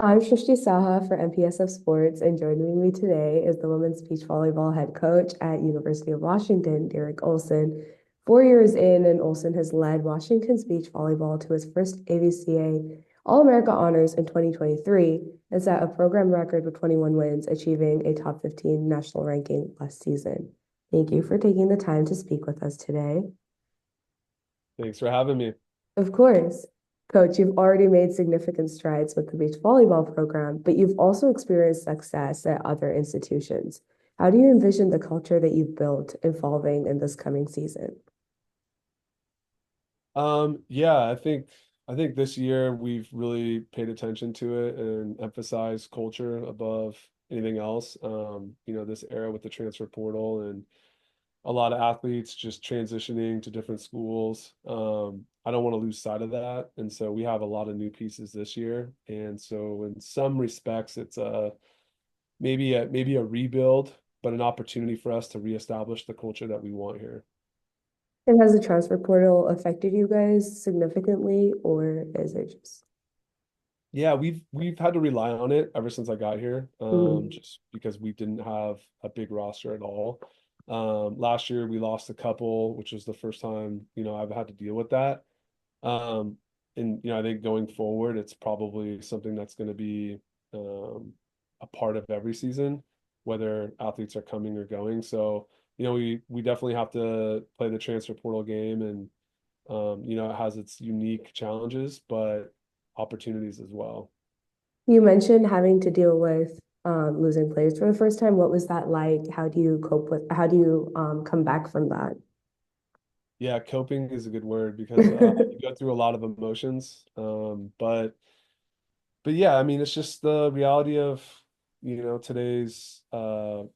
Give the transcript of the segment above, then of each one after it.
I'm Shrishti Saha for MPSF Sports, and joining me today is the women's beach volleyball head coach at University of Washington, Derek Olson. 4 years in, and Olson has led Washington's beach volleyball to his first AVCA All-America honors in 2023 and set a program record with 21 wins, achieving a top 15 national ranking last season. Thank you for taking the time to speak with us today. Thanks for having me. Of course. Coach, you've already made significant strides with the beach volleyball program, but you've also experienced success at other institutions. How do you envision the culture that you've built evolving in this coming season? Yeah, I think this year we've really paid attention to it and emphasized culture above anything else. This era with the transfer portal and a lot of athletes just transitioning to different schools. I don't want to lose sight of that. And so we have a lot of new pieces this year. And so in some respects, it's maybe a rebuild, but an opportunity for us to reestablish the culture that we want here. And has the transfer portal affected you guys significantly, or is it just? Yeah, we've had to rely on it ever since I got here, Mhm. just because we didn't have a big roster at all. Last year we lost a couple, which was the first time, I've had to deal with that. Um, and I think going forward, it's probably something that's going to be a part of every season, whether athletes are coming or going. So, we definitely have to play the transfer portal game, and it has its unique challenges, but opportunities as well. You mentioned having to deal with losing players for the first time. What was that like? How do you cope with, how do you come back from that? Yeah, coping is a good word because you go through a lot of emotions. But yeah, I mean, it's just the reality of, today's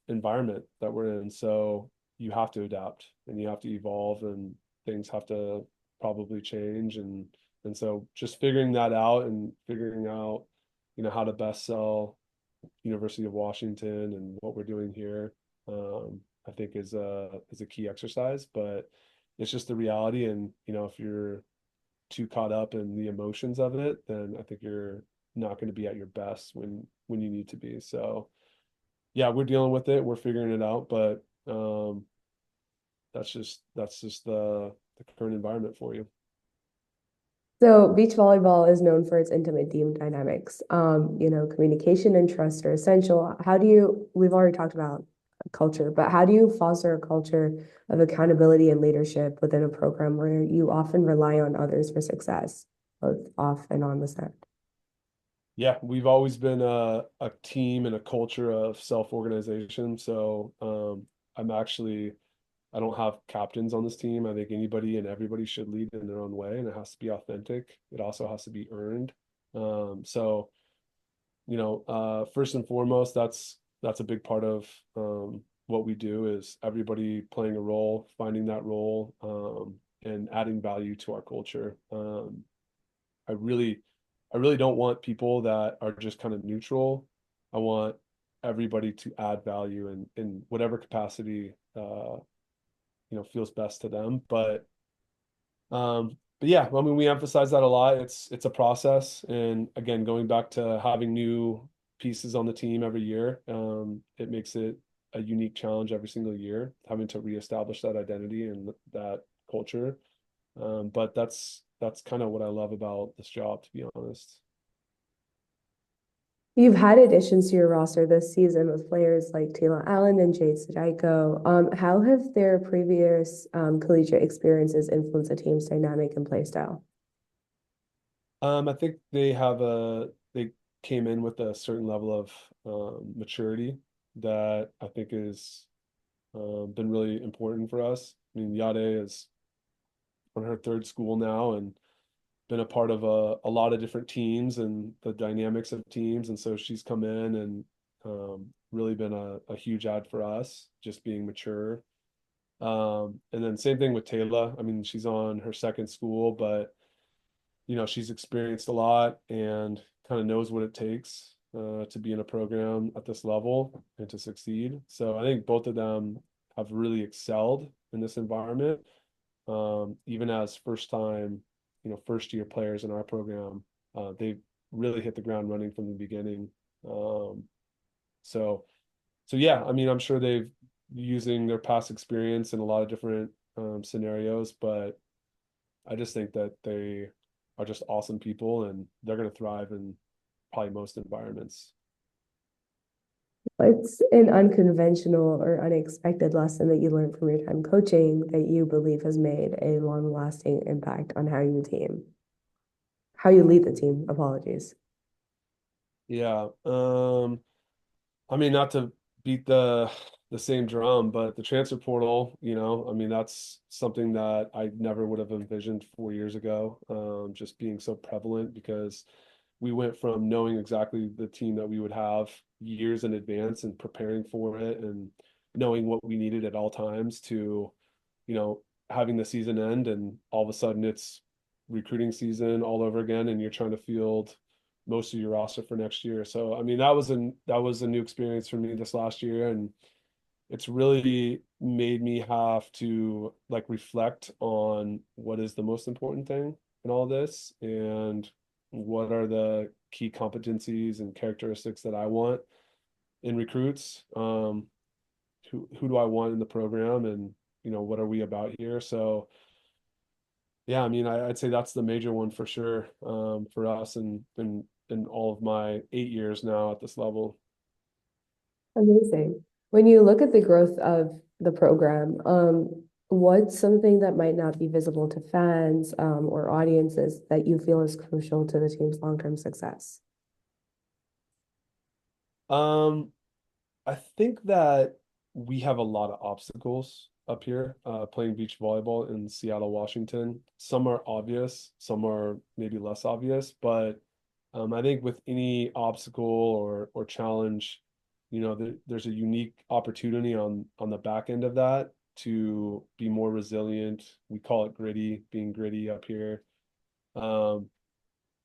environment that we're in. So you have to adapt and you have to evolve and things have to probably change. And so just figuring that out and figuring out, how to best sell University of Washington and what we're doing here, I think is a key exercise. But it's just the reality, and if you're too caught up in the emotions of it, then I think you're not going to be at your best when you need to be. So yeah, we're dealing with it, we're figuring it out, but that's just the current environment for you. So beach volleyball is known for its intimate team dynamics. Communication and trust are essential. We've already talked about culture, but how do you foster a culture of accountability and leadership within a program where you often rely on others for success, both off and on the set? Yeah, we've always been a team and a culture of self-organization. So I don't have captains on this team. I think anybody and everybody should lead in their own way, and it has to be authentic. It also has to be earned. So first and foremost, that's a big part of what we do is everybody playing a role, finding that role, and adding value to our culture. I really, I really don't want people that are just kind of neutral. I want everybody to add value in whatever capacity feels best to them. But yeah, I mean, we emphasize that a lot. It's a process, and again, going back to having new pieces on the team every year, it makes it a unique challenge every single year, having to reestablish that identity and that culture. But that's kind of what I love about this job, to be honest. You've had additions to your roster this season with players like Taylor Allen and Jade Sajiko. How have their previous collegiate experiences influenced the team's dynamic and play style? I think they came in with a certain level of maturity that I think is been really important for us. I mean, Yade is on her third school now and been a part of a lot of different teams and the dynamics of teams. And so she's come in and really been a huge add for us, just being mature. And then same thing with Taylor. I mean, she's on her second school, but she's experienced a lot and kind of knows what it takes to be in a program at this level and to succeed. So I think both of them have really excelled in this environment. Even as first year players in our program, they've really hit the ground running from the beginning. Um, so so yeah, I mean, I'm sure they've using their past experience in a lot of different scenarios, but I just think that they are just awesome people and they're going to thrive in probably most environments. What's an unconventional or unexpected lesson that you learned from your time coaching that you believe has made a long-lasting impact on how you lead the team? Apologies. Yeah. I mean, not to beat the same drum, but the transfer portal, I mean, that's something that I never would have envisioned 4 years ago, just being so prevalent because we went from knowing exactly the team that we would have years in advance and preparing for it and knowing what we needed at all times to, you know, having the season end and all of a sudden it's recruiting season all over again and you're trying to field most of your roster for next year. So I mean that was a new experience for me this last year and it's really made me have to like reflect on what is the most important thing in all this and what are the key competencies and characteristics that I want in recruits. Who do I want in the program and what are we about here? So yeah, I mean I'd say that's the major one for sure for us and in all of my 8 years now at this level. Amazing. When you look at the growth of the program, what's something that might not be visible to fans, or audiences that you feel is crucial to the team's long-term success? Um, I think that we have a lot of obstacles up here playing beach volleyball in Seattle, Washington. Some are obvious, some are maybe less obvious, but I think with any obstacle or challenge, there's a unique opportunity on the back end of that to be more resilient. We call it gritty, being gritty up here. Um,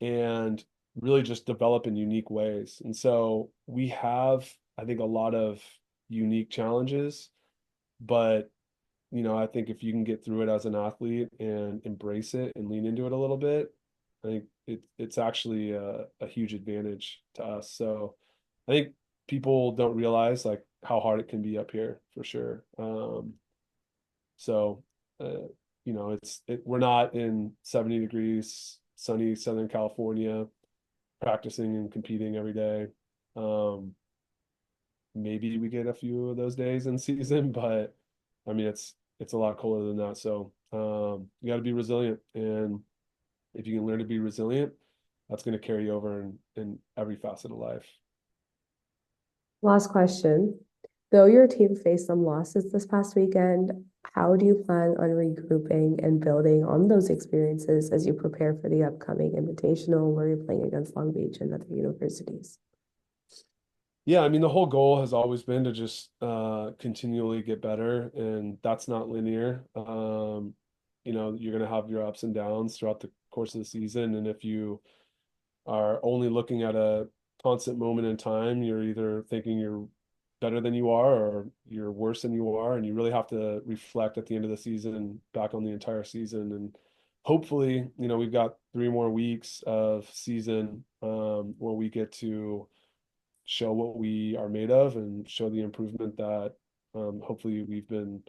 and really just develop in unique ways. And so we have, I think, a lot of unique challenges, but I think if you can get through it as an athlete and embrace it and lean into it a little bit, I think it's actually a huge advantage to us. So I think people don't realize like how hard it can be up here for sure. So uh, we're not in 70 degrees sunny Southern California practicing and competing every day. Um, Maybe we get a few of those days in season, but I mean it's a lot colder than that. So you got to be resilient, and if you can learn to be resilient, that's going to carry you over in every facet of life. Last question. Though your team faced some losses this past weekend, how do you plan on regrouping and building on those experiences as you prepare for the upcoming invitational where you're playing against Long Beach and other universities? Yeah, I mean the whole goal has always been to just continually get better, and that's not linear. You're going to have your ups and downs throughout the course of the season, and if you are only looking at a constant moment in time, you're either thinking you're better than you are or you're worse than you are. And you really have to reflect at the end of the season back on the entire season. And hopefully, we've got 3 more weeks of season where we get to show what we are made of and show the improvement that hopefully we've been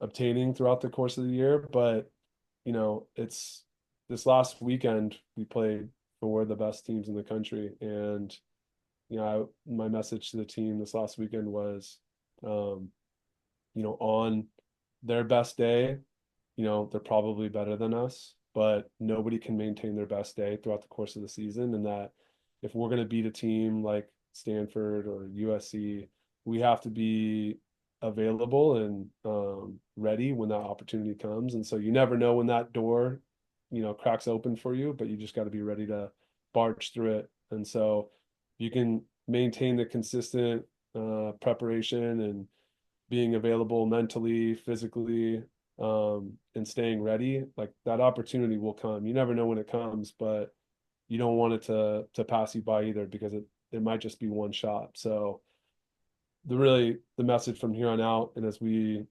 obtaining throughout the course of the year. But it's this last weekend we played for the best teams in the country, and my message to the team this last weekend was, um, on their best day, they're probably better than us, but nobody can maintain their best day throughout the course of the season, and that if we're going to beat a team like Stanford or USC, we have to be available and ready when that opportunity comes. And so you never know when that door, cracks open for you, but you just got to be ready to barge through it. And so you can maintain the consistent preparation and being available mentally, physically, and staying ready, like that opportunity will come. You never know when it comes, but you don't want it to pass you by either because it might just be one shot. So the message from here on out, and as we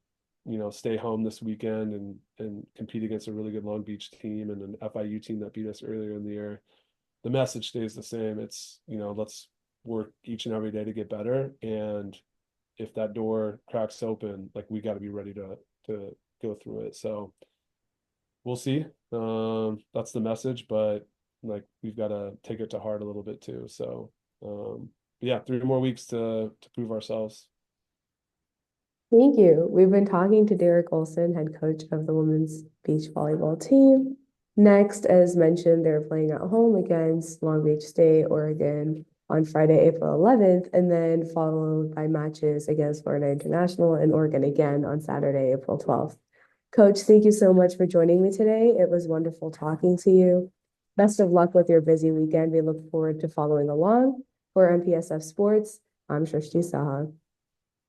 stay home this weekend and compete against a really good Long Beach team and an FIU team that beat us earlier in the year, the message stays the same. It's, let's work each and every day to get better. And if that door cracks open, like we got to be ready to go through it. So we'll see. That's the message, but like we've got to take it to heart a little bit too. So yeah, 3 more weeks to prove ourselves. Thank you. We've been talking to Derek Olson, head coach of the women's beach volleyball team. Next, as mentioned, they're playing at home against Long Beach State, Oregon on Friday, April 11th, and then followed by matches against Florida International and Oregon again on Saturday, April 12th. Coach, thank you so much for joining me today. It was wonderful talking to you. Best of luck with your busy weekend. We look forward to following along. For MPSF Sports, I'm Shrishti Saha.